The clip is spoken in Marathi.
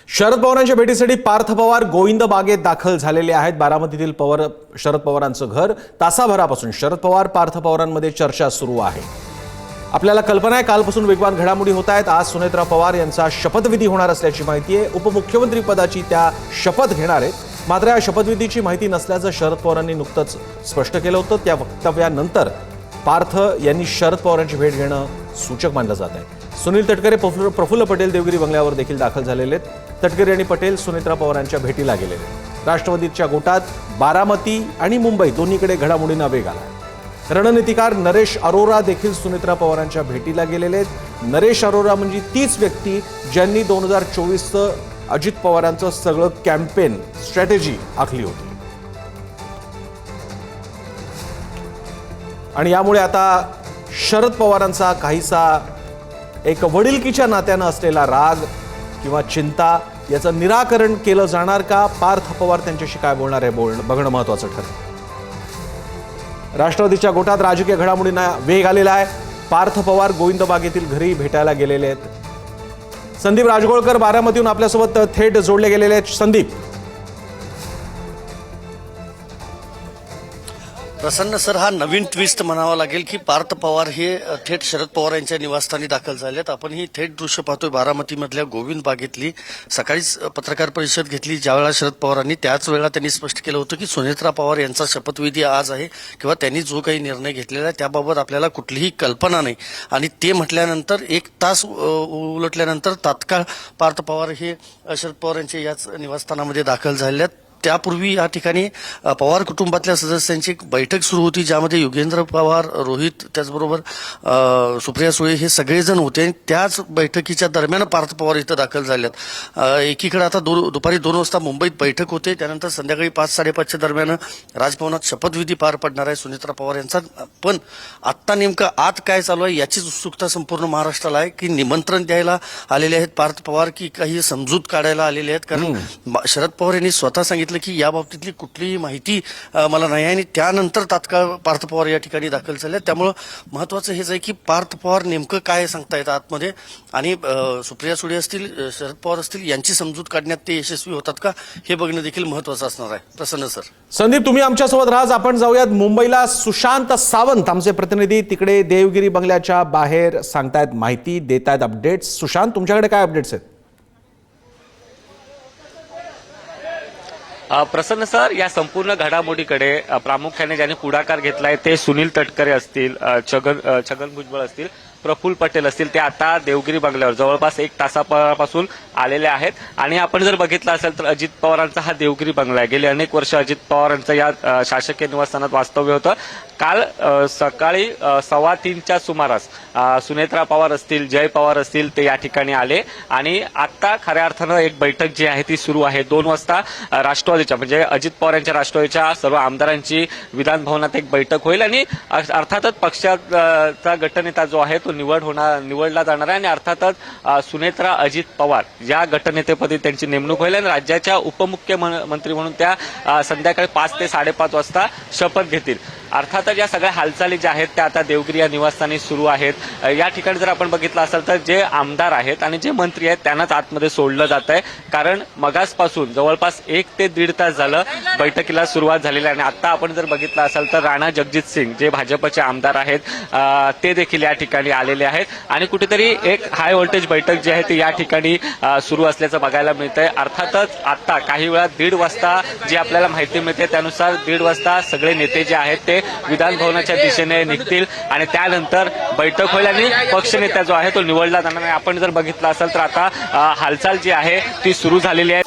शरद पवारांच्या भेटीसाठी पार्थ पवार गोविंद बागेत दाखल झालेले आहेत। बारामतीतील शरद पवारांचं घर तासाभरापासून शरद पवार पार्थ पवारांमध्ये चर्चा सुरू आहे। आपल्याला कल्पना आहे कालपासून वेगवान घडामोडी होत आहेत। आज सुनेत्रा पवार यांचा शपथविधी होणार असल्याची माहिती आहे। उपमुख्यमंत्री पदाची त्या शपथ घेणार आहेत। मात्र या शपथविधीची माहिती नसल्याचं शरद पवारांनी नुकतंच स्पष्ट केलं होतं। त्या वक्तव्यानंतर पार्थ यांनी शरद पवारांची भेट घेणं सूचक मानलं जात आहे। सुनील तटकरे प्रफुल्ल पटेल देवगिरी बंगल्यावर देखील दाखल झालेले आहेत। तटकरे आणि पटेल सुनेत्रा पवारांच्या भेटीला गेलेले आहेत। राष्ट्रवादीच्या गोटात बारामती आणि मुंबई दोन्हीकडे घडामोडींना वेग आला। रणनीतिकार नरेश अरोरा देखील सुनेत्रा पवारांच्या भेटीला गेलेले आहेत। नरेश अरोरा म्हणजे तीच व्यक्ती ज्यांनी 2024चं अजित पवारांचं सगळं कॅम्पेन स्ट्रॅटेजी आखली होती आणि यामुळे आता शरद पवारांचा काहीसा एक वडिलकीच्या नात्यानं असलेला राग किंवा चिंता याचं निराकरण केलं जाणार का? पार्थ पवार त्यांच्याशी काय बोलणार आहे बघणं महत्त्वाचं ठरेल। राष्ट्रवादीच्या गोटात राजकीय घडामोडींना वेग आलेला आहे। पार्थ पवार गोविंद बागेतील घरी भेटायला गेलेले आहेत। संदीप राजगोळकर बारामतीहून आपल्यासोबत थेट जोडले गेलेले आहेत। संदीप, प्रसन्न सर, हा नवीन ट्विस्ट म्हणावा लागेल की पार्थ पवार हे थेट शरद पवार यांच्या निवासस्थानी दाखल झालेत। आपण ही थेट दृश्य पाहतोय बारामतीमधल्या गोविंद बागेतली। सकाळीच पत्रकार परिषद घेतली ज्यावेळेला शरद पवारांनी, त्याच वेळेला त्यांनी स्पष्ट केलं होतं की सुनेत्रा पवार यांचा शपथविधी आज आहे किंवा त्यांनी जो काही निर्णय घेतलेला आहे त्याबाबत आपल्याला कुठलीही कल्पना नाही। आणि ते म्हटल्यानंतर 1 तास उलटल्यानंतर तात्काळ पार्थ पवार हे शरद पवार यांच्या याच निवासस्थानामध्ये दाखल झाले आहेत। त्यापूर्वी या ठिकाणी पवार कुटुंबातल्या सदस्यांची एक बैठक सुरू होती ज्यामध्ये योगेंद्र पवार, रोहित, त्याचबरोबर सुप्रिया सुळे हे सगळेजण होते आणि त्याच बैठकीच्या दरम्यान पार्थ पवार इथं दाखल झालेत। एकीकडे आता दुपारी 2 वाजता मुंबईत बैठक होते, त्यानंतर संध्याकाळी 5-5:30च्या दरम्यान राजभवनात शपथविधी पार पडणार आहे सुनेत्रा पवार यांचा। पण आत्ता नेमकं आत काय चालू आहे याचीच उत्सुकता संपूर्ण महाराष्ट्राला आहे की निमंत्रण द्यायला आलेले आहेत पार्थ पवार की काही समजूत काढायला आलेले आहेत। कारण शरद पवार यांनी स्वतः सांगितलं की या बाबतीतली कुठलीही माहिती मला नाही आणि त्यानंतर तात्काळ पार्थ पवार या ठिकाणी दाखल झाले। त्यामुळं महत्वाचं हेच आहे की पार्थ पवार नेमकं काय सांगतायत आतमध्ये आणि सुप्रिया सुळे असतील, शरद पवार असतील यांची समजूत काढण्यात ते यशस्वी होतात का हे बघणं देखील महत्वाचं असणार आहे। प्रसन्न सर, संदीप तुम्ही आमच्यासोबत राहा। आपण जाऊयात मुंबईला। सुशांत सावंत आमचे प्रतिनिधी तिकडे देवगिरी बंगल्याच्या बाहेर सांगतायत, माहिती देतायत, अपडेट्स। सुशांत, तुमच्याकडे काय अपडेट्स आहेत? प्रसन्न सर, या संपूर्ण घडामोडीकडे प्रामुख्याने ज्यांनी पुढाकार घेतलाय ते सुनील तटकरे असतील, छगन भुजबळ असतील, प्रफुल्ल पटेल असतील, ते आता देवगिरी बंगल्यावर जवळपास 1 तासापासून आलेले आहेत। आणि आपण जर बघितलं असेल तर अजित पवारांचा हा देवगिरी बंगला आहे। गेली अनेक वर्ष अजित पवारांचं या शासकीय निवासस्थानात वास्तव्य होतं। काल सकाळी 2:15च्या सुमारास सुनेत्रा पवार असतील, जय पवार असतील, ते या ठिकाणी आले आणि आता खऱ्या अर्थानं एक बैठक जी आहे ती सुरू आहे। 2 वाजता राष्ट्रवादीच्या म्हणजे अजित पवार यांच्या राष्ट्रवादीच्या सर्व आमदारांची विधान भवनात एक बैठक होईल आणि अर्थातच पक्षाचा गटनेता जो आहे तो निवडला जाणार आहे आणि अर्थातच सुनेत्रा अजित पवार या गटनेतेपदी त्यांची नेमणूक होईल आणि राज्याच्या उपमुख्यमंत्री म्हणून त्या संध्याकाळी 5 ते 5:30 वाजता शपथ घेतील। अर्थातच या सगळ्या हालचाली ज्या आहेत त्या आता देवगिरी या निवासस्थानी सुरू आहेत। या ठिकाणी जर आपण बघितलं असेल तर जे आमदार आहेत आणि जे मंत्री आहेत त्यांनाच आतमध्ये सोडलं जात आहे, कारण मगासपासून जवळपास 1 ते 1.5 तास झालं बैठकीला सुरुवात झालेली आहे। आणि आता आपण जर बघितलं असेल तर राणा जगजित सिंग जे भाजपचे आमदार आहेत ते देखील या ठिकाणी आलेले आहेत आणि कुठेतरी एक हाय व्होल्टेज बैठक जी आहे ती या ठिकाणी सुरू असल्याचं बघायला मिळतंय। अर्थातच आता काही वेळात 1:30 वाजता जी आपल्याला माहिती मिळते त्यानुसार 1:30 वाजता सगळे नेते जे आहेत ते विधान भवनाच्या दिशेने निघतील आणि त्यानंतर बैठक होईल आणि पक्षनेता जो आहे तो निवडला जाणार आहे। आपण जर बघितलं असेल तर आता हालचाल जी आहे ती सुरू झालेली आहे।